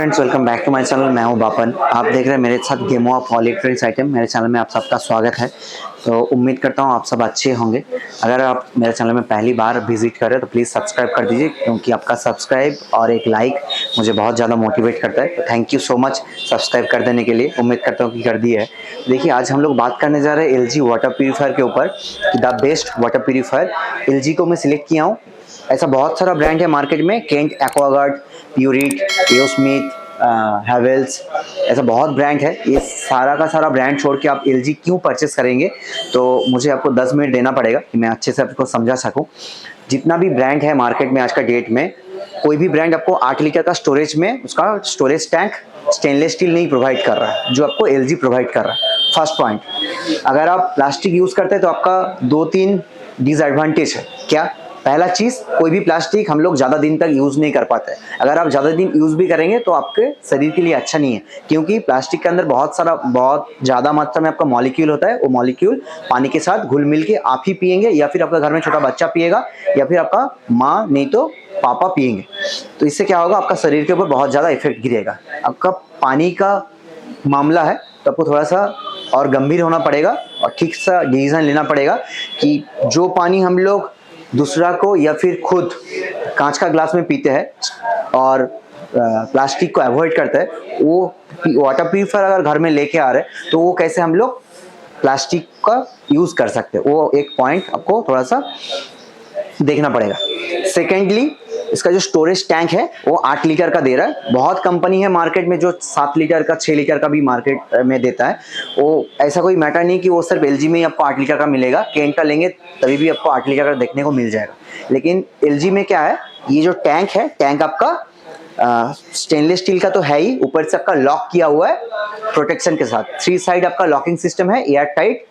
Friends, welcome back to my channel. मैं हूं बापन। आप देख रहे हैं मेरे साथ गेमो ऑफ ऑल इलेक्ट्रॉनिक्स आइटम। मेरे चैनल में आप सबका स्वागत है। तो उम्मीद करता हूं आप सब अच्छे होंगे। अगर आप मेरे चैनल में पहली बार विजिट कर रहे हैं तो प्लीज़ सब्सक्राइब कर दीजिए, क्योंकि आपका सब्सक्राइब और एक लाइक मुझे बहुत ज़्यादा मोटिवेट करता है। तो thank you so much subscribe कर देने के लिए। उम्मीद करता हूँ कि कर दिए है। देखिए, आज हम लोग बात करने जा रहे हैं LG वाटर प्यूरीफायर के ऊपर, the best water purifier. LG को मैं सिलेक्ट किया हूँ। ऐसा बहुत सारा ब्रांड है मार्केट में, केंट, एक्वागार्ड, प्यूरिट, एओस्मिथ, हैवेल्स, ऐसा बहुत ब्रांड है। ये सारा का सारा ब्रांड छोड़ के आप LG क्यों परचेस करेंगे? तो मुझे आपको 10 मिनट देना पड़ेगा कि मैं अच्छे से आपको समझा सकूं। जितना भी ब्रांड है मार्केट में आज का डेट में, कोई भी ब्रांड आपको 8 लीटर का स्टोरेज में उसका स्टोरेज टैंक स्टेनलेस स्टील नहीं प्रोवाइड कर रहा है, जो आपको LG प्रोवाइड कर रहा है। फर्स्ट पॉइंट, अगर आप प्लास्टिक यूज़ करते हैं तो आपका 2-3 डिसएडवांटेज है। क्या? पहला चीज़, कोई भी प्लास्टिक हम लोग ज़्यादा दिन तक यूज़ नहीं कर पाते। अगर आप ज़्यादा दिन यूज़ भी करेंगे तो आपके शरीर के लिए अच्छा नहीं है, क्योंकि प्लास्टिक के अंदर बहुत ज़्यादा मात्रा में आपका मॉलिक्यूल होता है। वो मॉलिक्यूल पानी के साथ घुल मिल के आप ही पिएंगे, या फिर आपका घर में छोटा बच्चा पिएगा, या फिर आपका माँ नहीं तो पापा पिएंगे। तो इससे क्या होगा, आपका शरीर के ऊपर बहुत ज़्यादा इफेक्ट गिरेगा। आपका पानी का मामला है तो आपको थोड़ा सा और गंभीर होना पड़ेगा और ठीक सा डिसीजन लेना पड़ेगा कि जो पानी हम लोग दूसरा को या फिर खुद कांच का ग्लास में पीते हैं और प्लास्टिक को अवॉइड करते हैं, वो वाटर प्यूरीफायर अगर घर में लेके आ रहे हैं तो वो कैसे हम लोग प्लास्टिक का यूज़ कर सकते हैं, वो एक पॉइंट आपको थोड़ा सा देखना पड़ेगा। सेकेंडली, इसका जो स्टोरेज टैंक है वो 8 लीटर का दे रहा है। बहुत कंपनी है मार्केट में जो 7 लीटर का, 6 लीटर का भी मार्केट में देता है। वो ऐसा कोई मैटर नहीं कि वो सिर्फ LG में ही आपको 8 लीटर का मिलेगा। केंट का लेंगे तभी भी आपको 8 लीटर का देखने को मिल जाएगा। लेकिन LG में क्या है, ये जो टैंक है, टैंक आपका स्टेनलेस स्टील का तो है ही, ऊपर से आपका लॉक किया हुआ है प्रोटेक्शन के साथ। 3 साइड आपका लॉकिंग सिस्टम है, एयर टाइट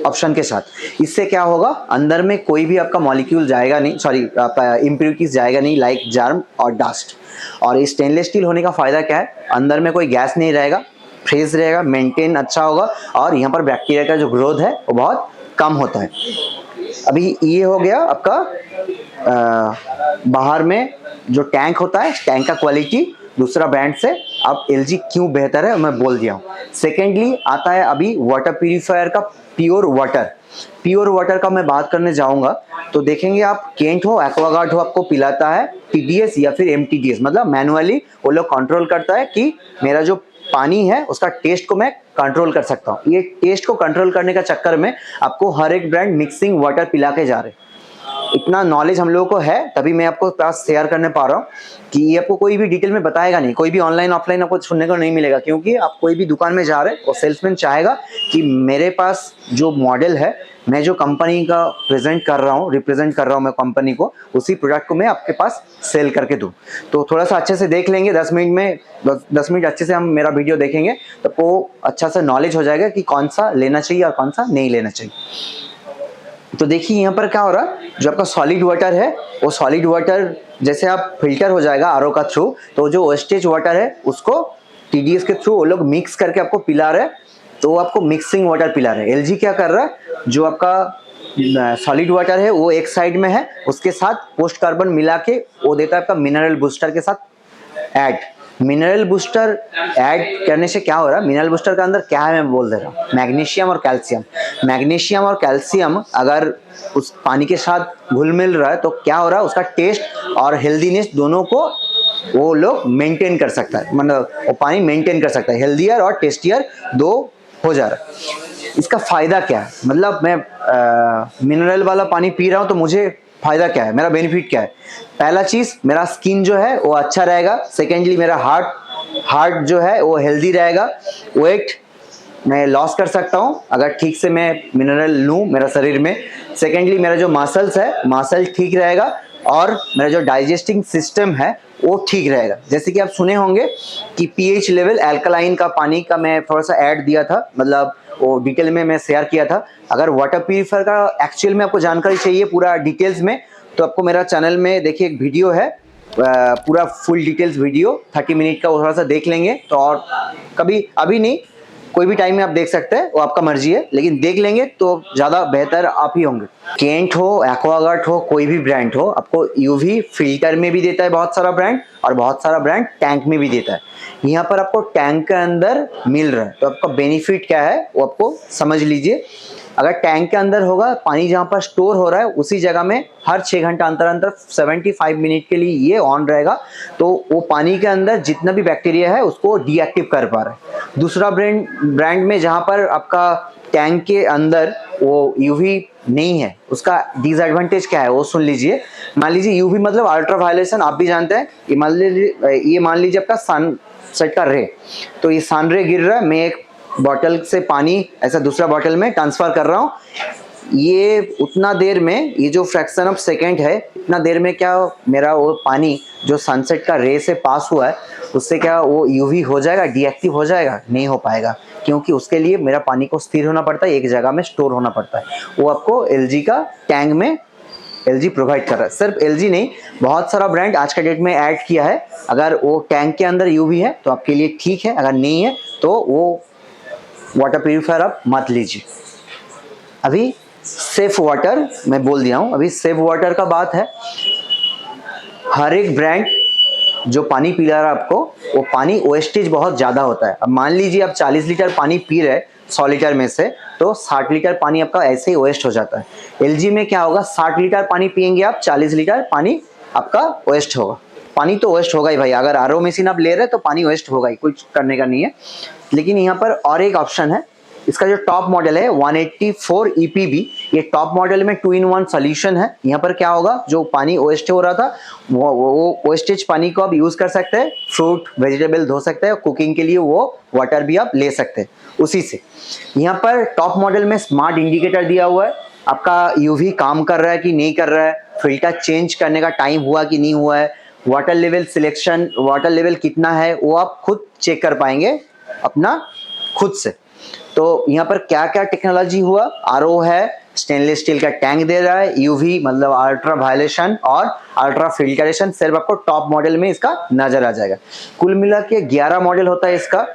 ऑप्शन के साथ। इससे क्या होगा, अंदर में कोई भी आपका मॉलिक्यूल जाएगा नहीं, सॉरी इम्प्योरिटीज जाएगा नहीं, लाइक जर्म और डस्ट। और ये स्टेनलेस स्टील होने का फायदा क्या है, अंदर में कोई गैस नहीं रहेगा, फ्रेश रहेगा, मेंटेन अच्छा होगा, और यहाँ पर बैक्टीरिया का जो ग्रोथ है वो बहुत कम होता है। अभी ये हो गया आपका बाहर में जो टैंक होता है, टैंक का क्वालिटी दूसरा ब्रांड से अब LG क्यों बेहतर है मैं बोल दिया हूँ। सेकेंडली आता है अभी वाटर प्यूरीफायर का प्योर वाटर। प्योर वाटर का मैं बात करने जाऊंगा तो देखेंगे आप, केंट हो, एक्वागार्ड हो, आपको पिलाता है TDS या फिर MTDS, मतलब मैनुअली वो लोग कंट्रोल करता है कि मेरा जो पानी है उसका टेस्ट को मैं कंट्रोल कर सकता हूँ। ये टेस्ट को कंट्रोल करने का चक्कर में आपको हर एक ब्रांड मिक्सिंग वाटर पिला के जा रहे हैं। इतना नॉलेज हम लोगों को है, तभी मैं आपको पास शेयर करने पा रहा हूँ कि ये आपको कोई भी डिटेल में बताएगा नहीं, कोई भी ऑनलाइन ऑफलाइन आपको सुनने को नहीं मिलेगा। क्योंकि आप कोई भी दुकान में जा रहे हैं और सेल्समैन चाहेगा कि मेरे पास जो मॉडल है, मैं जो कंपनी का रिप्रेजेंट कर रहा हूँ मैं कंपनी को, उसी प्रोडक्ट को मैं आपके पास सेल करके दूँ। तो थोड़ा सा अच्छे से देख लेंगे, 10 मिनट में 10 मिनट अच्छे से हम मेरा वीडियो देखेंगे तो आपको अच्छा सा नॉलेज हो जाएगा कि कौन सा लेना चाहिए और कौन सा नहीं लेना चाहिए। तो देखिए यहाँ पर क्या हो रहा है, जो आपका सॉलिड वाटर है वो सॉलिड वाटर जैसे आप फिल्टर हो जाएगा RO का थ्रू, तो जो वेस्टेज वाटर है उसको TDS के थ्रू वो लोग मिक्स करके आपको पिला रहे हैं। तो आपको मिक्सिंग वाटर पिला रहे हैं। LG क्या कर रहा है, जो आपका सॉलिड वाटर है वो एक साइड में है, उसके साथ पोस्ट कार्बन मिला के वो देता है आपका मिनरल बूस्टर के साथ ऐड। मिनरल बूस्टर ऐड करने से क्या हो रहा है, मिनरल बूस्टर का अंदर क्या है मैं बोल दे रहा हूँ, मैग्नीशियम और कैल्शियम। मैग्नीशियम और कैल्शियम अगर उस पानी के साथ घुल मिल रहा है तो क्या हो रहा है, उसका टेस्ट और हेल्दीनेस दोनों को वो लोग मेंटेन कर सकता है, मतलब वो पानी मेंटेन कर सकता है, हेल्दियर और टेस्टियर दो हो जा रहा है। इसका फायदा क्या है, मतलब मैं मिनरल वाला पानी पी रहा हूँ तो मुझे फायदा क्या है, मेरा बेनिफिट क्या है? पहला चीज, मेरा स्किन जो है वो अच्छा रहेगा। सेकेंडली, मेरा हार्ट जो है वो हेल्दी रहेगा। वेट मैं लॉस कर सकता हूँ अगर ठीक से मैं मिनरल लूँ मेरा शरीर में। सेकेंडली, मेरा जो मसल्स है, मसल ठीक रहेगा, और मेरा जो डाइजेस्टिंग सिस्टम है वो ठीक रहेगा। जैसे कि आप सुने होंगे कि pH लेवल एल्कलाइन का पानी का मैं थोड़ा सा ऐड दिया था, मतलब वो डिटेल में मैं शेयर किया था। अगर वाटर प्यूरीफायर का एक्चुअल में आपको जानकारी चाहिए पूरा डिटेल्स में, तो आपको मेरा चैनल में देखिए एक वीडियो है, पूरा फुल डिटेल्स वीडियो 30 मिनट का, वो थोड़ा सा देख लेंगे तो। और कभी अभी नहीं, कोई भी टाइम में आप देख सकते हैं, वो आपका मर्जी है, लेकिन देख लेंगे तो ज़्यादा बेहतर आप ही होंगे। केंट हो, एक्वागार्ड हो, कोई भी ब्रांड हो, आपको यूवी फिल्टर में भी देता है बहुत सारा ब्रांड, और बहुत सारा ब्रांड टैंक में भी देता है। यहाँ पर आपको टैंक के अंदर मिल रहा है, तो आपका बेनिफिट क्या है वो आपको समझ लीजिए। अगर टैंक के अंदर होगा, पानी जहाँ पर स्टोर हो रहा है उसी जगह में हर 6 घंटा अंतर अंतर 75 मिनट के लिए ये ऑन रहेगा, तो वो पानी के अंदर जितना भी बैक्टीरिया है उसको डीएक्टिव कर पा रहा है। दूसरा ब्रांड में जहाँ पर आपका टैंक के अंदर वो यूवी नहीं है, उसका डिसएडवांटेज क्या है वो सुन लीजिए। मान लीजिए यूवी मतलब अल्ट्रा वायलेशन, आप भी जानते हैं। ये मान लीजिए आपका सनसेट का रे, तो ये सन रे गिर रहा है, मैं एक बॉटल से पानी ऐसा दूसरा बॉटल में ट्रांसफर कर रहा हूँ, ये उतना देर में, ये जो फ्रैक्शन ऑफ सेकेंड है, इतना देर में क्या मेरा वो पानी जो सनसेट का रे से पास हुआ है उससे क्या वो यूवी हो जाएगा, डीएक्टिव हो जाएगा? नहीं हो पाएगा, क्योंकि उसके लिए मेरा पानी को स्थिर होना पड़ता है, एक जगह में स्टोर होना पड़ता है। वो आपको एलजी का टैंक में एलजी प्रोवाइड कर रहा है। सिर्फ एलजी नहीं, बहुत सारा ब्रांड आज के डेट में ऐड किया है। अगर वो टैंक के अंदर यूवी है तो आपके लिए ठीक है, अगर नहीं है तो वो वाटर प्यूरिफायर आप मत लीजिए। अभी सेफ वाटर मैं बोल दिया हूँ, अभी सेफ वाटर का बात है। हर एक ब्रांड जो पानी पिला रहा है आपको, वो पानी वेस्टेज बहुत ज़्यादा होता है। अब मान लीजिए आप 40 लीटर पानी पी रहे 100 लीटर में से, तो 60 लीटर पानी आपका ऐसे ही वेस्ट हो जाता है। एलजी में क्या होगा, 60 लीटर पानी पियेंगे आप, 40 लीटर पानी आपका वेस्ट होगा। पानी तो वेस्ट होगा ही भाई, अगर आरओ मशीन आप ले रहे हैं तो पानी वेस्ट होगा ही, कुछ करने का नहीं है। लेकिन यहाँ पर और एक ऑप्शन है, इसका जो टॉप मॉडल है 184 EPB, ये टॉप मॉडल में 2-in-1 सोल्यूशन है। यहाँ पर क्या होगा, जो पानी वेस्ट हो रहा था वो वेस्टेज पानी को आप यूज कर सकते हैं, फ्रूट वेजिटेबल धो सकते हैं, कुकिंग के लिए वो वाटर भी आप ले सकते हैं उसी से। यहाँ पर टॉप मॉडल में स्मार्ट इंडिकेटर दिया हुआ है, आपका यूवी काम कर रहा है कि नहीं कर रहा है, फिल्टर चेंज करने का टाइम हुआ कि नहीं हुआ है, water level selection, water level कितना है वो आप खुद चेक कर पाएंगे अपना खुद से। तो यहाँ पर क्या क्या टेक्नोलॉजी हुआ, आरओ है, स्टेनलेस स्टील का टैंक दे रहा है, यूवी मतलब अल्ट्रा वायलेशन और अल्ट्रा फिल्टरेशन सिर्फ आपको टॉप मॉडल में इसका नजर आ जाएगा। कुल मिला के 11 मॉडल होता है इसका,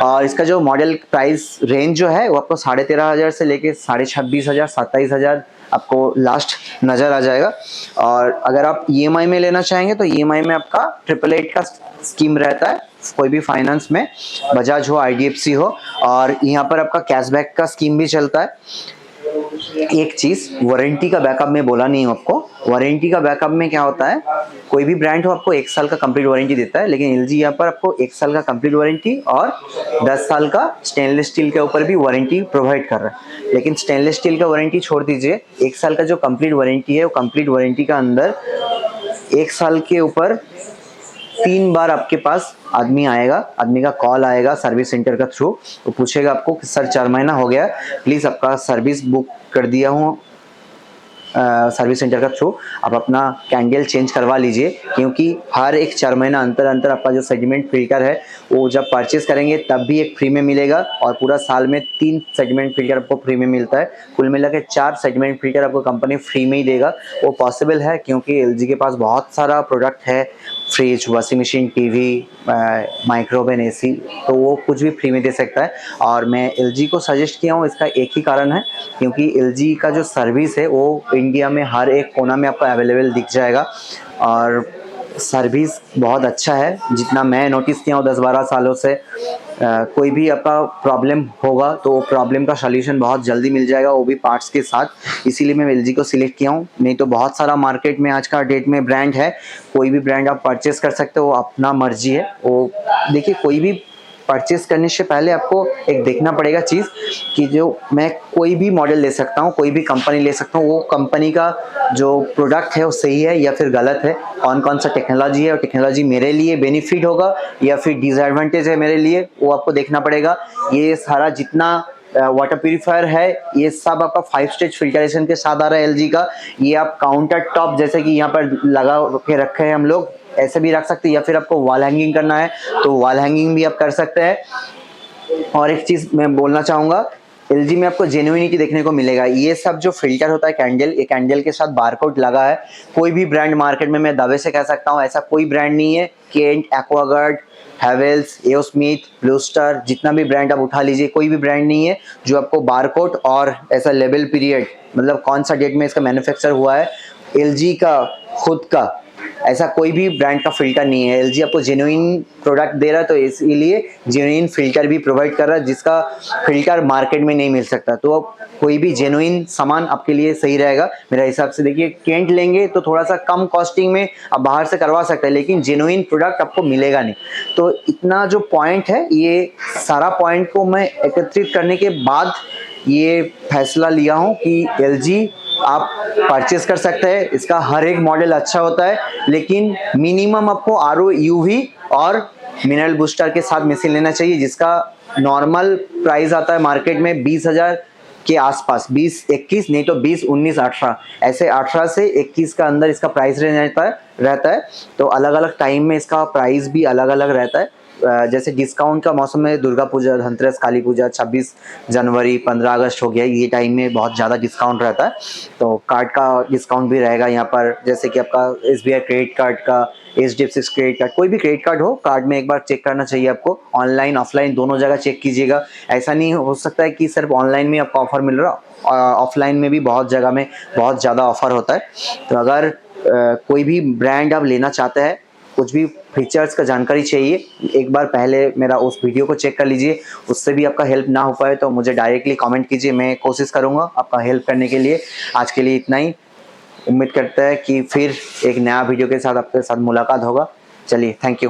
और इसका जो मॉडल प्राइस रेंज जो है वो आपको 13,500 से लेके 26,500 27,000 आपको लास्ट नज़र आ जाएगा। और अगर आप ईएमआई में लेना चाहेंगे तो ईएमआई में आपका 888 का स्कीम रहता है, कोई भी फाइनेंस में, बजाज हो, आईडीएफसी हो, और यहाँ पर आपका कैशबैक का स्कीम भी चलता है। एक चीज, वारंटी का बैकअप में बोला नहीं हूँ आपको। वारंटी का बैकअप में क्या होता है, कोई भी ब्रांड हो आपको 1 साल का कंप्लीट वारंटी देता है, लेकिन एलजी यहाँ पर आपको 1 साल का कंप्लीट वारंटी और 10 साल का स्टेनलेस स्टील के ऊपर भी वारंटी प्रोवाइड कर रहा है। लेकिन स्टेनलेस स्टील का वारंटी छोड़ दीजिए, 1 साल का जो कंप्लीट वारंटी है वो कंप्लीट वारंटी का अंदर 1 साल के ऊपर 3 बार आपके पास आदमी आएगा, आदमी का कॉल आएगा सर्विस सेंटर का थ्रू, वो पूछेगा आपको कि सर 4 महीना हो गया, प्लीज़ आपका सर्विस बुक कर दिया हूँ सर्विस सेंटर का थ्रू, आप अपना कैंडल चेंज करवा लीजिए, क्योंकि हर एक 4 महीना अंतर अंतर आपका जो सेगमेंट फिल्टर है वो जब परचेस करेंगे तब भी एक फ्री में मिलेगा, और पूरा साल में 3 सेगमेंट फिल्टर आपको फ्री में मिलता है। कुल मिला के 4 सेगमेंट फिल्टर आपको कंपनी फ्री में ही देगा। वो पॉसिबल है क्योंकि एलजी के पास बहुत सारा प्रोडक्ट है, fridge, washing machine, TV, microwave, AC, तो वो कुछ भी फ्री में दे सकता है। और मैं एलजी को सजेस्ट किया हूँ, इसका एक ही कारण है, क्योंकि एलजी का जो सर्विस है वो इंडिया में हर एक कोना में आपको अवेलेबल दिख जाएगा, और सर्विस बहुत अच्छा है। जितना मैं नोटिस किया हूँ 10-12 सालों से, कोई भी आपका प्रॉब्लम होगा तो वो प्रॉब्लम का सॉल्यूशन बहुत जल्दी मिल जाएगा, वो भी पार्ट्स के साथ। इसीलिए मैं एलजी को सिलेक्ट किया हूँ। नहीं तो बहुत सारा मार्केट में आज का डेट में ब्रांड है, कोई भी ब्रांड आप परचेस कर सकते हो, वो अपना मर्जी है। वो देखिए, कोई भी परचेस करने से पहले आपको एक देखना पड़ेगा चीज़ कि जो मैं कोई भी मॉडल ले सकता हूँ, कोई भी कंपनी ले सकता हूँ, वो कंपनी का जो प्रोडक्ट है वो सही है या फिर गलत है, कौन कौन सा टेक्नोलॉजी है, और टेक्नोलॉजी मेरे लिए बेनिफिट होगा या फिर डिसएडवांटेज है मेरे लिए, वो आपको देखना पड़ेगा। ये सारा जितना वाटर प्यूरिफायर है ये सब आपका 5 स्टेज फिल्टरेशन के साथ आ रहा है एलजी का। ये आप काउंटर टॉप जैसे कि यहाँ पर लगा के रखे हैं हम लोग, ऐसे भी रख सकते हैं, या फिर आपको वॉल हैंगिंग करना है तो वॉल हैंगिंग भी आप कर सकते हैं। और एक चीज़ मैं बोलना चाहूँगा, एलजी में आपको जेन्युइनिटी देखने को मिलेगा। ये सब जो फिल्टर होता है कैंडल, ये कैंडल के साथ बारकोड लगा है। कोई भी ब्रांड मार्केट में मैं दावे से कह सकता हूँ ऐसा कोई ब्रांड नहीं है, Kent, Aquaguard, Havells, AO Smith, Blue Star, जितना भी ब्रांड आप उठा लीजिए, कोई भी ब्रांड नहीं है जो आपको बारकोड और ऐसा लेबल पीरियड, मतलब कौन सा डेट में इसका मैन्युफैक्चर हुआ है, एलजी का खुद का ऐसा कोई भी ब्रांड का फिल्टर नहीं है। एलजी आपको जेन्युइन प्रोडक्ट दे रहा है, तो इसीलिए जेन्युइन फिल्टर भी प्रोवाइड कर रहा है, जिसका फिल्टर मार्केट में नहीं मिल सकता। तो कोई भी जेन्युइन सामान आपके लिए सही रहेगा मेरे हिसाब से। देखिए केंट लेंगे तो थोड़ा सा कम कॉस्टिंग में आप बाहर से करवा सकते हैं, लेकिन जेन्युइन प्रोडक्ट आपको मिलेगा नहीं। तो इतना जो पॉइंट है, ये सारा पॉइंट को मैं एकत्रित करने के बाद ये फैसला लिया हूँ कि एलजी आप परचेस कर सकते हैं। इसका हर एक मॉडल अच्छा होता है, लेकिन मिनिमम आपको आरओ यूवी और मिनरल बूस्टर के साथ मशीन लेना चाहिए, जिसका नॉर्मल प्राइस आता है मार्केट में 20,000 के आसपास, 20-21 नहीं तो 20-19-18 ऐसे 18 से 21 का अंदर इसका प्राइस रेंज रहता है। तो अलग अलग टाइम में इसका प्राइस भी अलग अलग रहता है। जैसे डिस्काउंट का मौसम में दुर्गा पूजा, धनतेरस, काली पूजा, 26 जनवरी, 15 अगस्त हो गया, ये टाइम में बहुत ज़्यादा डिस्काउंट रहता है। तो कार्ड का डिस्काउंट भी रहेगा यहाँ पर, जैसे कि आपका एसबीआई क्रेडिट कार्ड का, एचडीएफसी क्रेडिट कार्ड, कोई भी क्रेडिट कार्ड हो, कार्ड में एक बार चेक करना चाहिए आपको। ऑनलाइन ऑफलाइन दोनों जगह चेक कीजिएगा। ऐसा नहीं हो सकता है कि सिर्फ ऑनलाइन में आपको ऑफर मिल रहा, ऑफलाइन में भी बहुत जगह में बहुत ज़्यादा ऑफर होता है। तो अगर कोई भी ब्रांड आप लेना चाहते हैं, कुछ भी फीचर्स का जानकारी चाहिए, एक बार पहले मेरा उस वीडियो को चेक कर लीजिए। उससे भी आपका हेल्प ना हो पाए तो मुझे डायरेक्टली कमेंट कीजिए, मैं कोशिश करूँगा आपका हेल्प करने के लिए। आज के लिए इतना ही। उम्मीद करते हैं कि फिर एक नया वीडियो के साथ आपके साथ मुलाकात होगा। चलिए, थैंक यू।